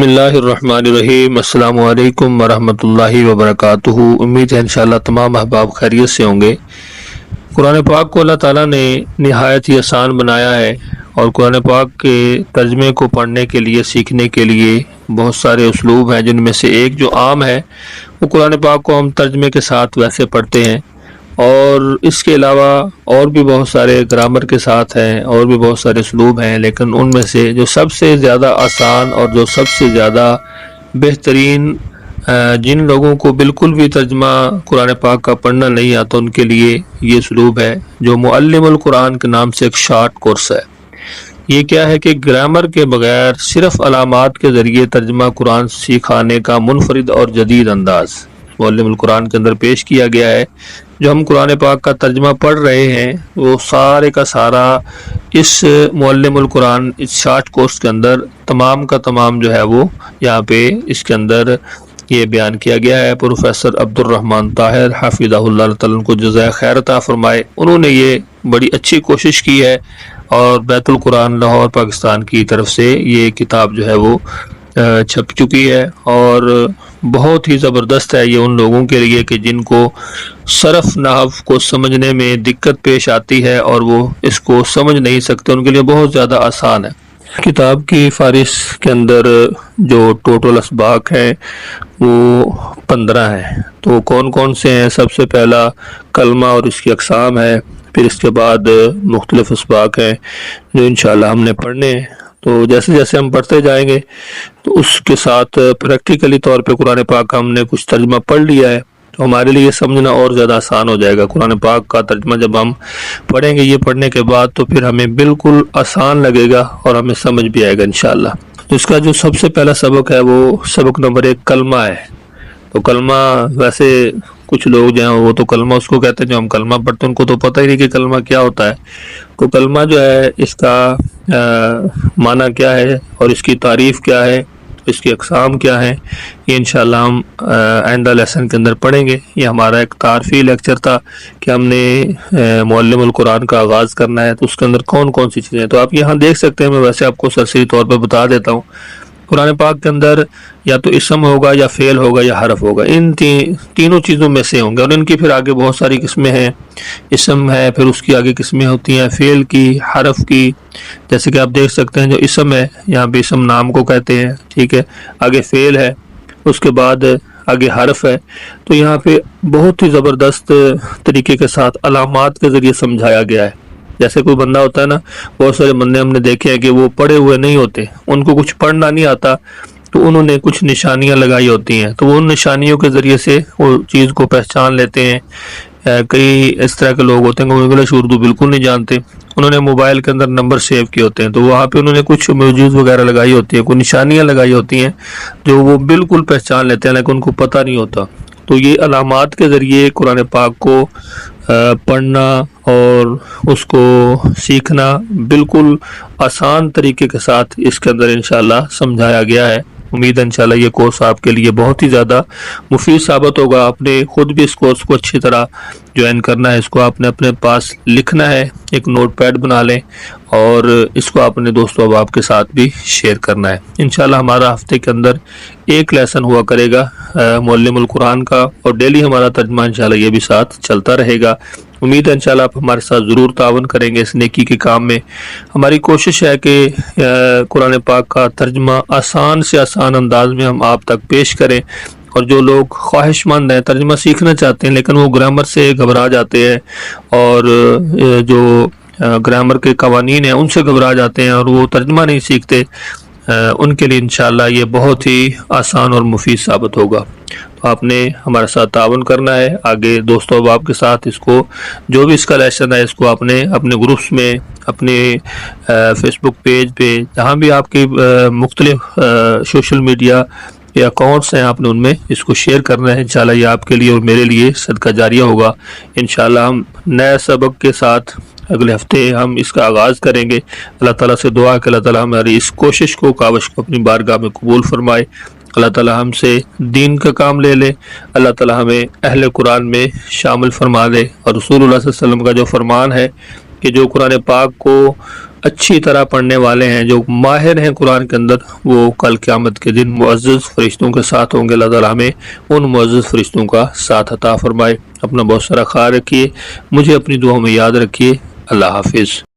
بسم الرحمن الرحیم۔ السلام علیکم ورحمۃ اللہ وبرکاتہ۔ امید ہے انشاءاللہ تمام احباب خیریت سے ہوں گے۔ قرآن پاک کو اللہ تعالیٰ نے نہایت ہی آسان بنایا ہے، اور قرآن پاک کے ترجمے کو پڑھنے کے لیے، سیکھنے کے لیے بہت سارے اسلوب ہیں، جن میں سے ایک جو عام ہے وہ قرآن پاک کو ہم ترجمے کے ساتھ ویسے پڑھتے ہیں، اور اس کے علاوہ اور بھی بہت سارے گرامر کے ساتھ ہیں، اور بھی بہت سارے اسلوب ہیں، لیکن ان میں سے جو سب سے زیادہ آسان اور جو سب سے زیادہ بہترین جن لوگوں کو بالکل بھی ترجمہ قرآن پاک کا پڑھنا نہیں آتا، ان کے لیے یہ اسلوب ہے جو معلم القرآن کے نام سے ایک شارٹ کورس ہے۔ یہ کیا ہے کہ گرامر کے بغیر صرف علامات کے ذریعے ترجمہ قرآن سکھانے کا منفرد اور جدید انداز معلم القرآن کے اندر پیش کیا گیا ہے۔ جو ہم قرآن پاک کا ترجمہ پڑھ رہے ہیں وہ سارے کا سارا اس معلم القرآن اس شارٹ کورس کے اندر تمام کا تمام جو ہے وہ یہاں پہ اس کے اندر یہ بیان کیا گیا ہے۔ پروفیسر عبد الرحمن طاہر حفظہ اللہ تعالیٰ کو جزائے خیر عطا فرمائے، انہوں نے یہ بڑی اچھی کوشش کی ہے، اور بیت القرآن لاہور پاکستان کی طرف سے یہ کتاب جو ہے وہ چھپ چکی ہے، اور بہت ہی زبردست ہے یہ ان لوگوں کے لیے کہ جن کو صرف نحو کو سمجھنے میں دقت پیش آتی ہے اور وہ اس کو سمجھ نہیں سکتے، ان کے لیے بہت زیادہ آسان ہے۔ کتاب کی فہرست کے اندر جو ٹوٹل اسباق ہیں وہ 15 ہیں۔ تو کون کون سے ہیں؟ سب سے پہلا کلمہ اور اس کی اقسام ہے، پھر اس کے بعد مختلف اسباق ہیں جو انشاءاللہ ہم نے پڑھنے ہیں۔ تو جیسے جیسے ہم پڑھتے جائیں گے تو اس کے ساتھ پریکٹیکلی طور پہ قرآن پاک کا ہم نے کچھ ترجمہ پڑھ لیا ہے، تو ہمارے لیے سمجھنا اور زیادہ آسان ہو جائے گا۔ قرآن پاک کا ترجمہ جب ہم پڑھیں گے یہ پڑھنے کے بعد، تو پھر ہمیں بالکل آسان لگے گا اور ہمیں سمجھ بھی آئے گا انشاءاللہ۔ تو اس کا جو سب سے پہلا سبق ہے وہ سبق نمبر 1 کلمہ ہے۔ تو کلمہ ویسے کچھ لوگ جو ہیں وہ تو کلمہ اس کو کہتے ہیں، جو ہم کلمہ پڑھتے ہیں ان کو تو پتہ ہی نہیں کہ کلمہ کیا ہوتا ہے۔ تو کلمہ جو ہے اس کا معنی کیا ہے اور اس کی تعریف کیا ہے، اس کی اقسام کیا ہیں، یہ انشاءاللہ ہم آئندہ لیسن کے اندر پڑھیں گے۔ یہ ہمارا ایک تعارفی لیکچر تھا کہ ہم نے معلم القرآن کا آغاز کرنا ہے، تو اس کے اندر کون کون سی چیزیں ہیں تو آپ یہاں دیکھ سکتے ہیں۔ میں ویسے آپ کو سرسری طور پہ بتا دیتا ہوں۔ قرآن پاک کے اندر یا تو اسم ہوگا یا فعل ہوگا یا حرف ہوگا، ان تینوں چیزوں میں سے ہوں گے، اور ان کی پھر آگے بہت ساری قسمیں ہیں۔ اسم ہے، پھر اس کی آگے قسمیں ہوتی ہیں فعل کی، حرف کی۔ جیسے کہ آپ دیکھ سکتے ہیں جو اسم ہے یہاں پہ اسم نام کو کہتے ہیں، ٹھیک ہے، آگے فعل ہے، اس کے بعد آگے حرف ہے۔ تو یہاں پہ بہت ہی زبردست طریقے کے ساتھ علامات کے ذریعے سمجھایا گیا ہے۔ جیسے کوئی بندہ ہوتا ہے نا، بہت سارے بندے ہم نے دیکھے ہیں کہ وہ پڑھے ہوئے نہیں ہوتے، ان کو کچھ پڑھنا نہیں آتا، تو انہوں نے کچھ نشانیاں لگائی ہوتی ہیں، تو وہ ان نشانیوں کے ذریعے سے وہ چیز کو پہچان لیتے ہیں۔ کئی اس طرح کے لوگ ہوتے ہیں کہ وہ انگلش اردو بالکل نہیں جانتے، انہوں نے موبائل کے اندر نمبر سیو کیے ہوتے ہیں، تو وہاں پہ انہوں نے کچھ میوجز وغیرہ لگائی ہوتی ہیں، کوئی نشانیاں لگائی ہوتی ہیں جو وہ بالکل پہچان لیتے ہیں، لیکن ان کو پتہ نہیں ہوتا۔ تو یہ علامات کے ذریعے قرآن پاک کو پڑھنا اور اس کو سیکھنا بالکل آسان طریقے کے ساتھ اس کے اندر انشاءاللہ سمجھایا گیا ہے۔ امید ہے انشاءاللہ یہ کورس آپ کے لیے بہت ہی زیادہ مفید ثابت ہوگا۔ آپ نے خود بھی اس کورس کو اچھی طرح جوائن کرنا ہے، اس کو آپ نے اپنے پاس لکھنا ہے، ایک نوٹ پیڈ بنا لیں، اور اس کو اپنے دوستو احباب کے ساتھ بھی شیئر کرنا ہے۔ انشاءاللہ ہمارا ہفتے کے اندر ایک لیسن ہوا کرے گا معلم القرآن کا، اور ڈیلی ہمارا ترجمہ انشاءاللہ یہ بھی ساتھ چلتا رہے گا۔ امید ہے انشاءاللہ آپ ہمارے ساتھ ضرور تعاون کریں گے اس نیکی کے کام میں۔ ہماری کوشش ہے کہ قرآن پاک کا ترجمہ آسان سے آسان انداز میں ہم آپ تک پیش کریں، اور جو لوگ خواہش مند ہیں، ترجمہ سیکھنا چاہتے ہیں لیکن وہ گرامر سے گھبرا جاتے ہیں، اور جو گرامر کے قوانین ہیں ان سے گھبرا جاتے ہیں اور وہ ترجمہ نہیں سیکھتے، ان کے لیے انشاءاللہ یہ بہت ہی آسان اور مفید ثابت ہوگا۔ تو آپ نے ہمارے ساتھ تعاون کرنا ہے، آگے دوستوں احباب کے ساتھ اس کو جو بھی اس کا لیسن ہے اس کو آپ نے اپنے گروپس میں، اپنے فیس بک پیج پہ، جہاں بھی آپ کی مختلف سوشل میڈیا یا اکاؤنٹس ہیں، آپ نے ان میں اس کو شیئر کرنا ہے۔ انشاءاللہ یہ آپ کے لیے اور میرے لیے صدقہ جاریہ ہوگا۔ انشاءاللہ ہم نئے سبق کے ساتھ اگلے ہفتے ہم اس کا آغاز کریں گے۔ اللہ تعالیٰ سے دعا کہ اللہ تعالیٰ ہماری اس کوشش کو، کاوش کو اپنی بارگاہ میں قبول فرمائے۔ اللہ تعالیٰ ہم سے دین کا کام لے لے، اللہ تعالیٰ ہمیں اہل قرآن میں شامل فرما دے، اور رسول اللہ صلی اللہ علیہ وسلم کا جو فرمان ہے کہ جو قرآن پاک کو اچھی طرح پڑھنے والے ہیں، جو ماہر ہیں قرآن کے اندر، وہ کل قیامت کے دن معزز فرشتوں کے ساتھ ہوں گے۔ اللہ تعالیٰ ہمیں ان معزز فرشتوں کا ساتھ عطا فرمائے۔ اپنا بہت سارا خیال رکھیے، مجھے اپنی دعاؤں میں یاد رکھیے۔ اللہ حافظ۔